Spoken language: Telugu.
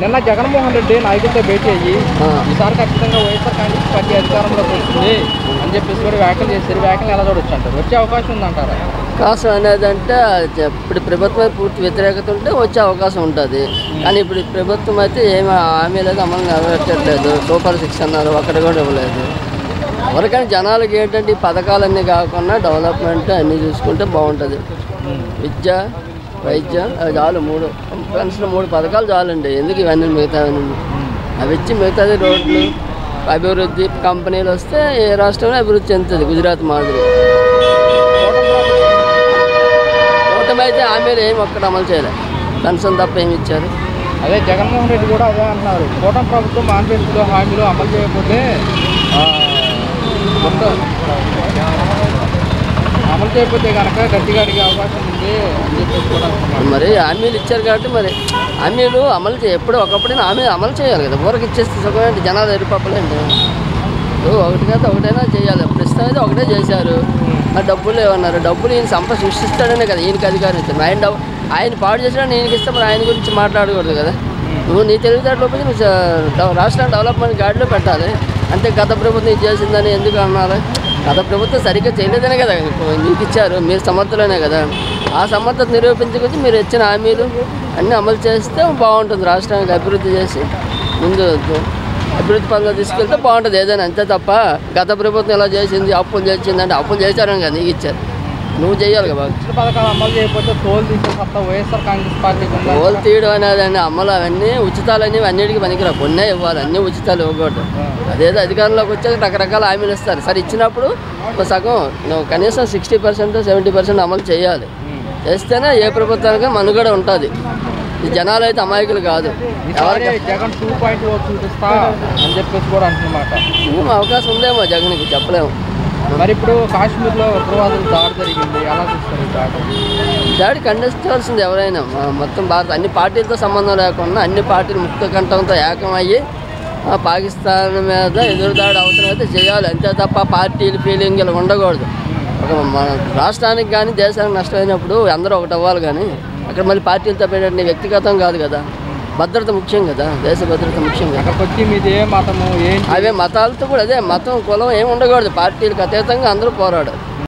నిన్న జగన్మోహన్ రెడ్డి నాయకులతో భేటీ అయ్యి ఈసారి ఖచ్చితంగా వైఎస్ఆర్ కాంగ్రెస్ పార్టీ అధికారంలోకి వస్తుంది అని చెప్పేసి కూడా వ్యాఖ్యలు చేశారు. వ్యాఖ్యలు ఎలా చూడొచ్చు అంటారు? వచ్చే అవకాశం ఉందంటారా? అవకాశం అనేది అంటే ఇప్పుడు ప్రభుత్వం పూర్తి వ్యతిరేకత ఉంటే వచ్చే అవకాశం ఉంటుంది. కానీ ఇప్పుడు ప్రభుత్వం అయితే ఏమి హామీ లేదు, అమలు నెరవేర్చట్లేదు. సూపర్ 6 అన్నారు, ఒక్కటి కూడా ఇవ్వలేదు. ఎవరికైనా జనాలకి ఏంటంటే ఈ పథకాలన్నీ కాకుండా డెవలప్మెంట్ అన్నీ చూసుకుంటే బాగుంటుంది. విద్య, వైద్యం అది చాలు. 3 పెన్షన్ 3 పథకాలు చాలండి. ఎందుకు ఇవన్నీ మిగతావన్నీ అవి ఇచ్చి మిగతాది రోడ్లు అభివృద్ధి కంపెనీలు వస్తే ఏ రాష్ట్రంలో అభివృద్ధి చెందుతుంది గుజరాత్ మాదిరి. కూటమి అయితే హామీలు ఏమి ఒక్కటి అమలు చేయలేదు. పెన్షన్ తప్ప ఏమి ఇచ్చారు? అదే జగన్మోహన్ రెడ్డి కూడా అదే అన్నారు. కూటమి ప్రభుత్వం మేనిఫెస్టో హామీలు అమలు చేయకపోతే అమలు చేయకపోతే కనుక గట్టిగా అడిగే అవకాశం ఉంది అని చెప్పేసి కూడా మరి హామీలు ఇచ్చారు కాబట్టి మరి హామీలు అమలు ఎప్పుడు ఒకప్పుడైనా హామీలు అమలు చేయాలి కదా. ఊరికి ఇచ్చేస్తే సుఖమేంటి? జనాలు ఎరిపప్పలేండి. ఒకటి కదా ఒకటైనా చేయాలి. ప్రస్తుతం అయితే ఒకటే చేశారు. ఆ డబ్బులు ఏమన్నారు? డబ్బులు ఈయన సంపద సృష్టిస్తాడనే కదా ఈయనకి అధికారం ఇచ్చారు. ఆయన పాడు చేసినా ఈయనకి ఇస్తే మరి ఆయన గురించి మాట్లాడకూడదు కదా. నువ్వు నీ తెలివితేటలో పోయి నువ్వు రాష్ట్రాన్ని డెవలప్మెంట్ గాడిలో పెట్టాలి. అంతే గత ప్రభుత్వం ఇది చేసిందని ఎందుకు అన్నారు? గత ప్రభుత్వం సరిగ్గా చేయలేదనే కదా మీకు ఇచ్చారు. మీరు సమర్థులనే కదా. ఆ సమర్థత నిరూపించుకొని మీరు ఇచ్చిన హామీలు అన్నీ అమలు చేస్తే బాగుంటుంది. రాష్ట్రానికి అభివృద్ధి చేసి ముందు అభివృద్ధి పనులు తీసుకెళ్తే బాగుంటుంది ఏదైనా. అంతే తప్ప గత ప్రభుత్వం ఎలా చేసింది, అప్పులు చేసింది అంటే అప్పులు చేశారని కదా నీకు ఇచ్చారు. నువ్వు చేయాలి కదా. పథకాలు అమలు చేయకపోతే తోలు తీసే సత్తా వైఎస్ఆర్ కాంగ్రెస్ పార్టీకి ఉంది. తోలు తీయడం అనేది అమలు అవన్నీ ఉచితాలు అనేవి అన్నిటికీ పనికిరా. కొన్నే ఇవ్వాలి, అన్నీ ఉచితాలు ఇవ్వకూడదు. అదేదో అధికారంలోకి వచ్చాక రకరకాల హామీలు ఇస్తారు. సరే ఇచ్చినప్పుడు సగం నువ్వు కనీసం 60% 70% అమలు చేయాలి. చేస్తేనే ఏ ప్రభుత్వానికి మనుగడ ఉంటుంది. ఈ జనాలు అయితే అమాయకులు కాదు. జగన్ 2.0 చూపిస్తా అని చెప్పేసి కూడా అంటున్నమాట. అవకాశం ఉందేమో జగన్కి, చెప్పలేము. మరి ఇప్పుడు కాశ్మీర్లో ఉగ్రవాదులు దాడి జరిగింది, ఎలా చూస్తారు? దాడి ఖండించాల్సింది ఎవరైనా. మొత్తం భారత్ అన్ని పార్టీలతో సంబంధం లేకుండా అన్ని పార్టీలు ముక్త కంఠంతో ఏకమయ్యి పాకిస్తాన్ మీద ఎదురుదాడి అవసరం అయితే చేయాలి. అంతే తప్ప పార్టీలు ఫీలింగ్ ఇలా ఉండకూడదు. మన రాష్ట్రానికి కానీ దేశానికి నష్టమైనప్పుడు అందరూ ఒకటి అవ్వాలి. కానీ అక్కడ మళ్ళీ పార్టీలతో పెట్టండి వ్యక్తిగతం కాదు కదా. భద్రత ముఖ్యం కదా, దేశ భద్రత ముఖ్యం కదా. అక్కడికి వచ్చి మీది ఏ మతము అవే మతాలతో కూడా అదే మతం కులం ఏమి ఉండకూడదు. పార్టీలకు అతీతంగా అందరూ పోరాడారు.